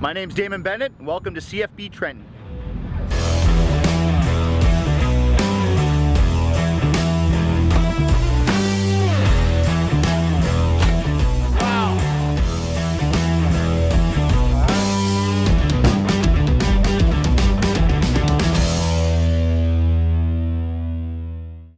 My name's Damon Bennett, and welcome to CFB Trenton.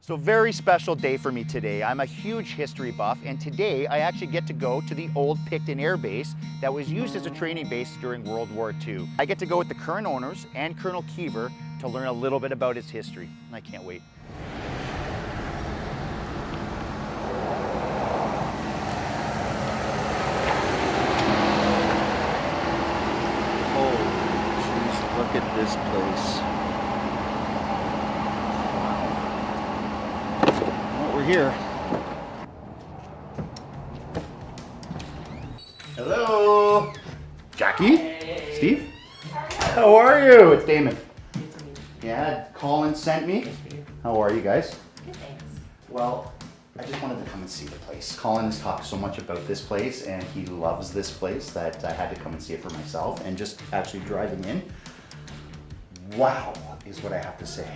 So very special day for me today. I'm a huge history buff, and today I actually get to go to the old Picton Air Base that was used as a training base during World War II. I get to go with the current owners and Colonel Keever to learn a little bit about its history. I can't wait. Oh, jeez, look at this place. Here. Hello, Jackie, hey. Steve. How are you? It's Damon. Yeah, Colin sent me. How are you guys? Good, thanks. Well, I just wanted to come and see the place. Colin has talked so much about this place, and he loves this place that I had to come and see it for myself. And just actually driving in, wow, is what I have to say.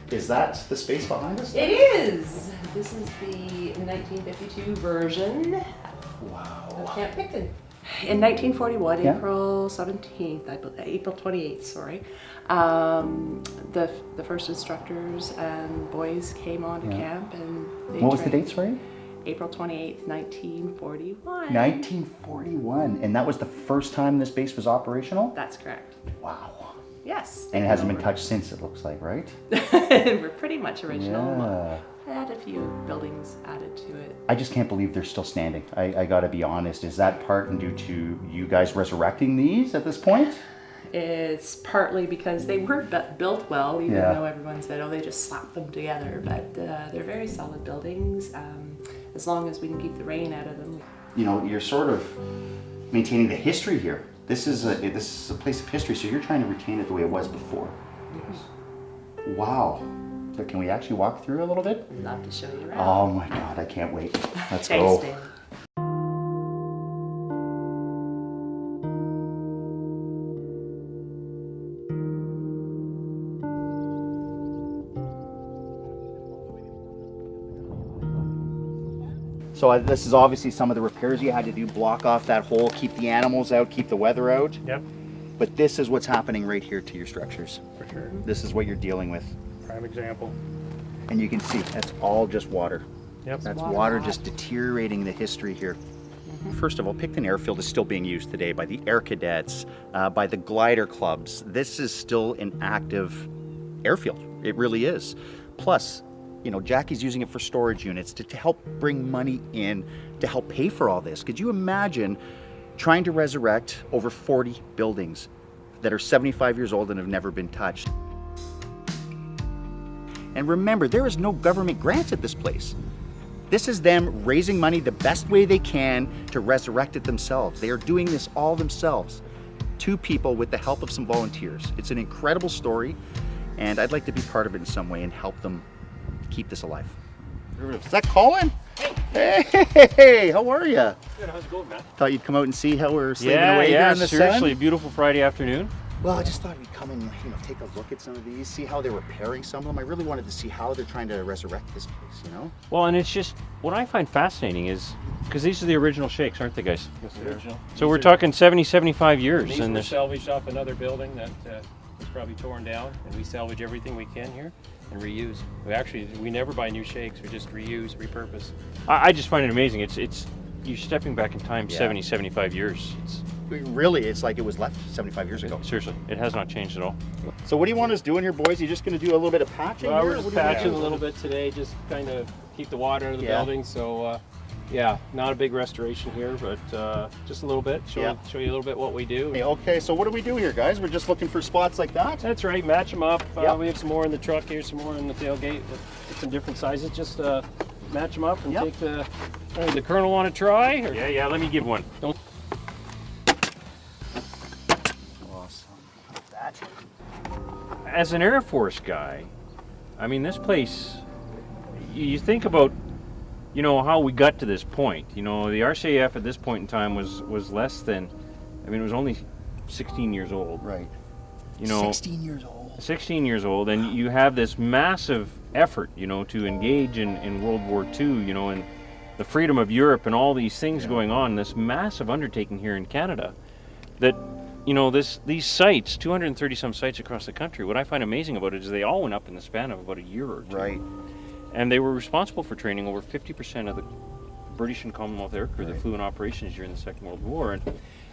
Is that the space behind us? It is. This is the 1952 version Wow. of Camp Picton. In 1941, Yeah. April 17th, April 28th, sorry, the first instructors and boys came on to camp, and they What was the trained. date, sorry? April 28th, 1941. 1941, and that was the first time this base was operational? That's correct. Wow. Yes. And it hasn't been touched since, it looks like, right? We're pretty much original. Yeah. I had a few buildings added to it. I just can't believe they're still standing. I gotta be honest. Is that part and due to you guys resurrecting these at this point? It's partly because they weren't built well, even Yeah. though everyone said, oh, they just slapped them together. But they're very solid buildings, as long as we can keep the rain out of them. You know, you're sort of maintaining the history here. This is a place of history, so you're trying to retain it the way it was before. Yes. Wow. So can we actually walk through a little bit? I'd love to show you around. Oh my God, I can't wait. Let's Thanks, go. Dan. So this is obviously some of the repairs you had to do, block off that hole, keep the animals out, keep the weather out. Yep, But this is what's happening right here to your structures. for sure. This is what you're dealing with. Prime example. And you can see that's all just water. Yep. That's Water water rot. just deteriorating the history here. First of all, Picton Airfield is still being used today by the Air Cadets, by the glider clubs. This is still an active airfield. It really is. Plus, you know, Jackie's using it for storage units to help bring money in to help pay for all this. Could you imagine trying to resurrect over 40 buildings that are 75 years old and have never been touched? And remember, there is no government grants at this place. This is them raising money the best way they can to resurrect it themselves. They are doing this all themselves. 2 people with the help of some volunteers. It's an incredible story, and I'd like to be part of it in some way and help them keep this alive. Is that Colin? Hey, how are you? Good, how's it going, Matt? Thought you'd come out and see how we're slaving away here in the seriously, sun. beautiful Friday afternoon. Well, I just thought we'd come and take a look at some of these, see how they're repairing some of them. I really wanted to see how they're trying to resurrect this place, you know? Well, and it's just, what I find fascinating is, because these are the original shakes, aren't they, guys? Yes, the original. So we're talking 70, 75 years. These And were there's, salvaged off another building that was probably torn down, and we salvage everything we can here and reuse. We never buy new shakes. We just reuse, repurpose. I just find it amazing. It's you're stepping back in time Yeah. 70, 75 years. Really, it's like it was left 75 years ago. Seriously, it has not changed at all. So what do you want us doing here, boys? You just going to do a little bit of patching Well, here? we're just What do you patching a want? little bit today, just kind of keep the water out of the Yeah. building. So, yeah, not a big restoration here, but just a little bit. Show you a little bit what we do. Hey, okay, so what do we do here, guys? We're just looking for spots like that? That's right, match them up. Yep. We have some more in the truck here, some more in the tailgate with some different sizes. Just match them up and Yep. take the. The Colonel want to try? Or? Yeah, let me give one. Don't. Awesome. That. As an Air Force guy, I mean, this place, you think about, you know, how we got to this point. You know, the RCAF at this point in time was less than, I mean, it was only 16 years old. Right. You know, 16 years old. 16 years old, and you have this massive effort, you know, to engage in World War II, you know, and the freedom of Europe and all these things going on, this massive undertaking here in Canada, that, you know, these sites, 230 some sites across the country, what I find amazing about it is they all went up in the span of about a year or two. Right. And they were responsible for training over 50% of the British and Commonwealth aircrew that flew in operations during the Second World War.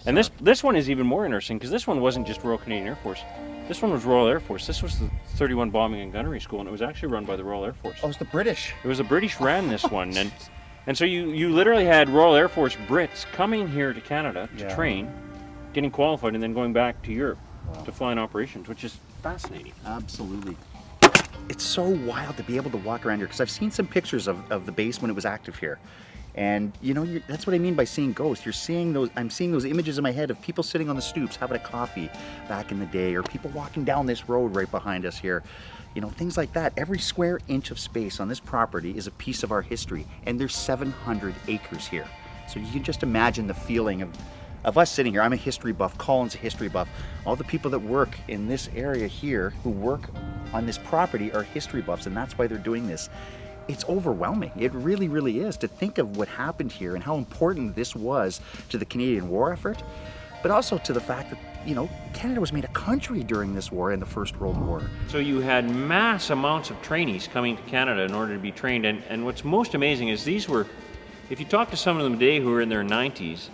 And this one is even more interesting because this one wasn't just Royal Canadian Air Force. This one was Royal Air Force. This was the 31 Bombing and Gunnery School, and it was actually run by the Royal Air Force. Oh, it's the British. It was the British ran this one, and so you literally had Royal Air Force Brits coming here to Canada to train, getting qualified, and then going back to Europe to fly in operations, which is fascinating. Absolutely. It's so wild to be able to walk around here because I've seen some pictures of the base when it was active here. And you know, that's what I mean by seeing ghosts. You're seeing those, I'm seeing those images in my head of people sitting on the stoops having a coffee back in the day, or people walking down this road right behind us here. You know, things like that. Every square inch of space on this property is a piece of our history, and there's 700 acres here. So you can just imagine the feeling of us sitting here. I'm a history buff, Colin's a history buff. All the people that work in this area here who work on this property are history buffs, and that's why they're doing this. It's overwhelming. It really, really is, to think of what happened here and how important this was to the Canadian war effort, but also to the fact that, you know, Canada was made a country during this war in the First World War. So you had mass amounts of trainees coming to Canada in order to be trained, and what's most amazing is these were, if you talk to some of them today who are in their 90s,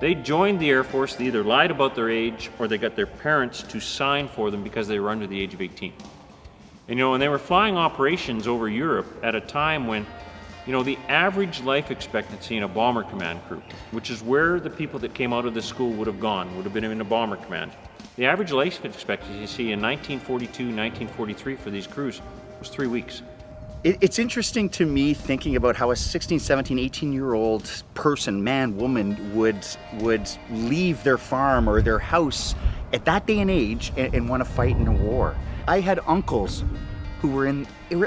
they joined the Air Force, they either lied about their age or they got their parents to sign for them because they were under the age of 18. And, you know, and they were flying operations over Europe at a time when, you know, the average life expectancy in a bomber command crew, which is where the people that came out of this school would have gone, would have been in a bomber command. The average life expectancy in 1942, 1943 for these crews was 3 weeks. It's interesting to me thinking about how a 16, 17, 18-year-old person, man, woman, would leave their farm or their house at that day and age and want to fight in a war. I had uncles who were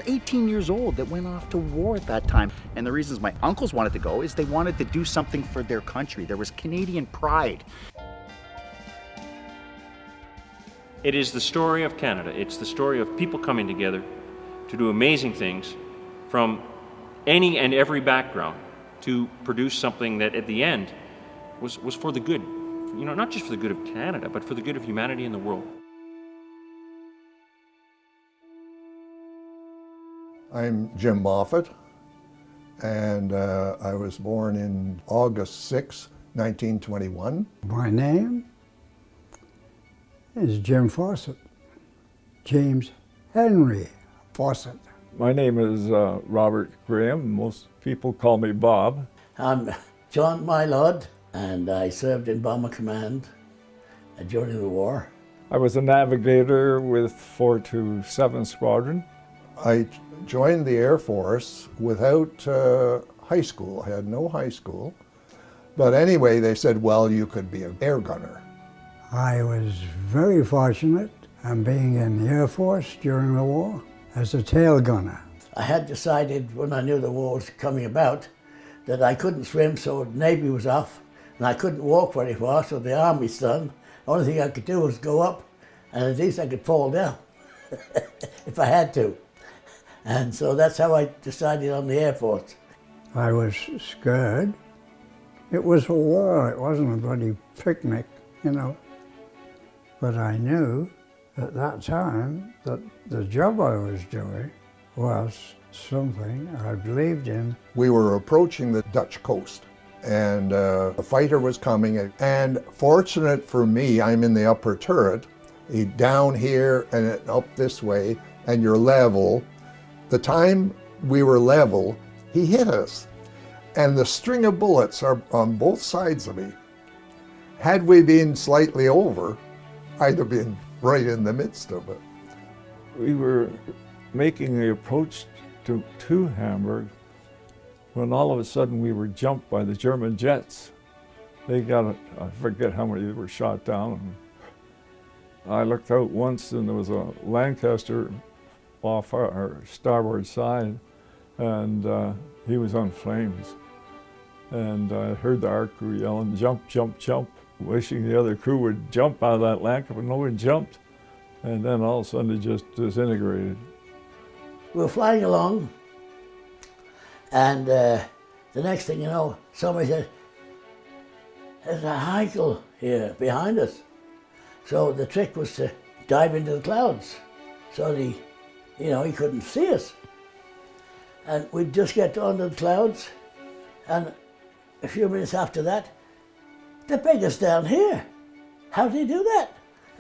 18 years old that went off to war at that time. And the reasons my uncles wanted to go is they wanted to do something for their country. There was Canadian pride. It is the story of Canada. It's the story of people coming together to do amazing things from any and every background to produce something that at the end was for the good. You know, not just for the good of Canada, but for the good of humanity and the world. I'm Jim Moffat, and I was born in August 6, 1921. My name is Jim Fawcett, James Henry Fawcett. My name is Robert Graham. Most people call me Bob. I'm John Mylod, and I served in Bomber Command during the war. I was a navigator with 427 Squadron. I joined the Air Force without high school. I had no high school. But anyway, they said, well, you could be an air gunner. I was very fortunate in being in the Air Force during the war as a tail gunner. I had decided when I knew the war was coming about that I couldn't swim, so the Navy was off, and I couldn't walk very far, so the Army's done. The only thing I could do was go up, and at least I could fall down if I had to. And so that's how I decided on the Air Force. I was scared. It was a war, it wasn't a bloody picnic, you know. But I knew at that time that the job I was doing was something I believed in. We were approaching the Dutch coast, and a fighter was coming. And fortunate for me, I'm in the upper turret, down here and up this way, and you're level. The time we were level, he hit us. And the string of bullets are on both sides of me. Had we been slightly over, I'd have been right in the midst of it. We were making the approach to Hamburg when all of a sudden we were jumped by the German jets. They got, I forget how many were shot down. I looked out once and there was a Lancaster off our starboard side, and he was on flames. And I heard the art crew yelling, jump, jump, jump. wishing the other crew would jump out of that landcraft, but no one jumped. And then all of a sudden it just disintegrated. We were flying along, and the next thing you know, somebody said, "There's a higgle here behind us." So the trick was to dive into the clouds, so he couldn't see us. And we'd just get under the clouds, and a few minutes after that, they pegged us down here. How did he do that?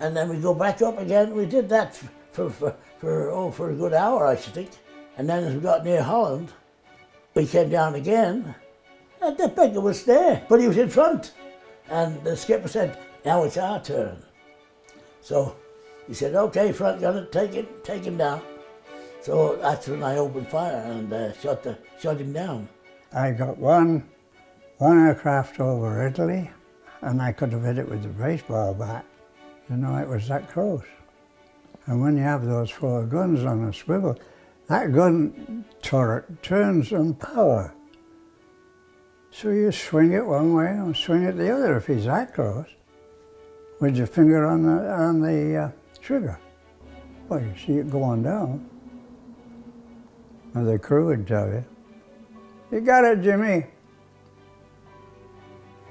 And then we go back up again. We did that for a good hour, I should think. And then as we got near Holland, we came down again, and the beggar was there, but he was in front. And the skipper said, "Now it's our turn." So he said, "Okay, front gunner, take him down." So that's when I opened fire and shot him down. I got one aircraft over Italy, and I could have hit it with a baseball bat. You know, it was that close. And when you have those 4 guns on a swivel, that gun turret turns on power. So you swing it one way and swing it the other if he's that close, with your finger on the trigger. Well, you see it going down. And the crew would tell you, "You got it, Jimmy."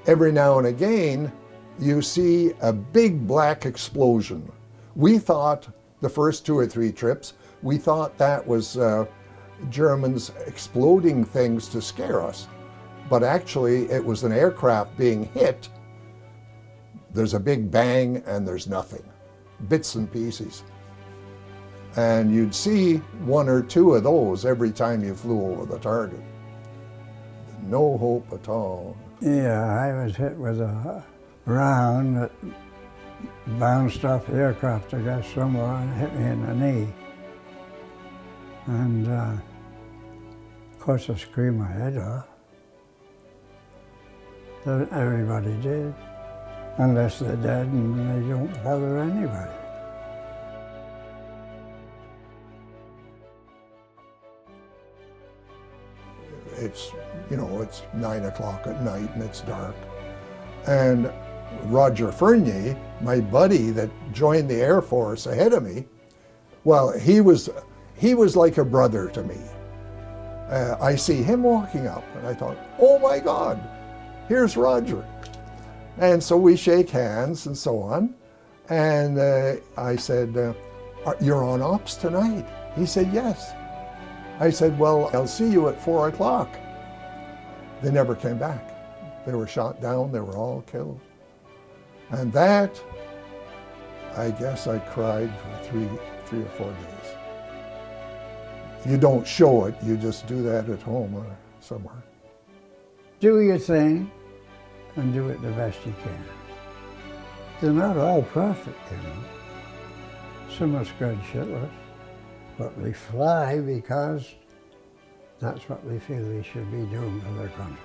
Every now and again, you see a big black explosion. We thought, the first 2 or 3 trips, we thought that was Germans exploding things to scare us. But actually, it was an aircraft being hit. There's a big bang and there's nothing. Bits and pieces. And you'd see 1 or 2 of those every time you flew over the target. No hope at all. Yeah, I was hit with a round that bounced off the aircraft, I guess, somewhere, and hit me in the knee. And of course I screamed my head off. Everybody did, unless they're dead and they don't bother anybody. It's 9 o'clock at night and it's dark. And Roger Fernier, my buddy that joined the Air Force ahead of me, well, he was like a brother to me. I see him walking up and I thought, "Oh my God, here's Roger." And so we shake hands and so on. And I said, "You're on ops tonight?" He said, "Yes." I said, "Well, I'll see you at 4 o'clock. They never came back. They were shot down, they were all killed. And that, I guess I cried for three or 4 days. You don't show it, you just do that at home or somewhere. Do your thing and do it the best you can. They're not all perfect, you know. Some are scared shitless, but they fly because that's what they feel they should be doing for their country.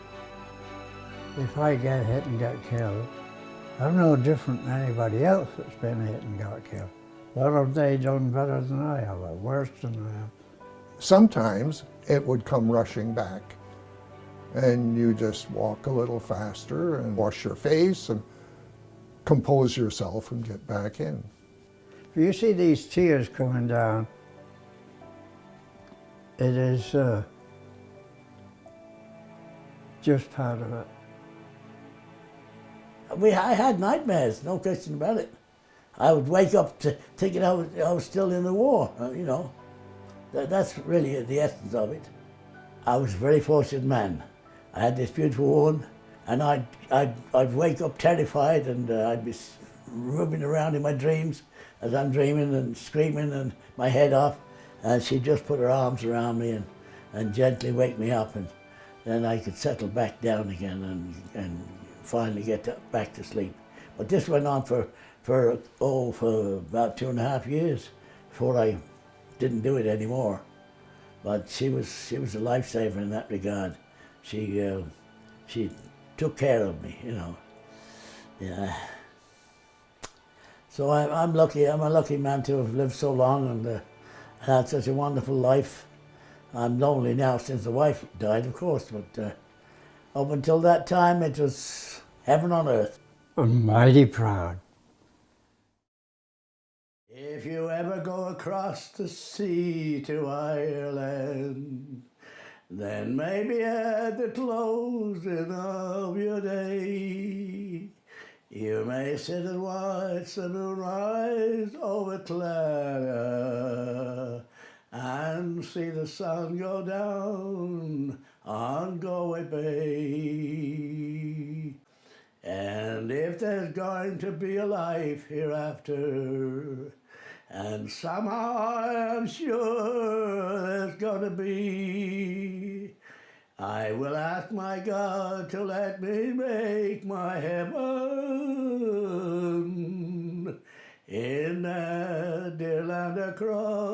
If I get hit and get killed, I'm no different than anybody else that's been hit and got killed. What have they done better than I have, or worse than I have? Sometimes it would come rushing back, and you just walk a little faster and wash your face and compose yourself and get back in. If you see these tears coming down, it is just part of it. I had nightmares, no question about it. I would wake up thinking I was still in the war, you know. That's really the essence of it. I was a very fortunate man. I had this beautiful woman, and I'd wake up terrified, and I'd be rubbing around in my dreams as I'm dreaming and screaming and my head off, and she'd just put her arms around me and gently wake me up, and then I could settle back down again and finally get back to sleep. But this went on for about 2.5 years before I didn't do it anymore. But she was a lifesaver in that regard. She took care of me, you know. Yeah. So I'm lucky. I'm a lucky man to have lived so long and had such a wonderful life. I'm lonely now since the wife died, of course, but up until that time it was heaven on earth. I'm mighty proud. If you ever go across the sea to Ireland, then maybe at the closing of your day, you may sit and watch the moon rise over Clara and see the sun go down on Galway Bay. And if there's going to be a life hereafter, and somehow I'm sure there's gonna be, I will ask my God to let me make my heaven in that dear land across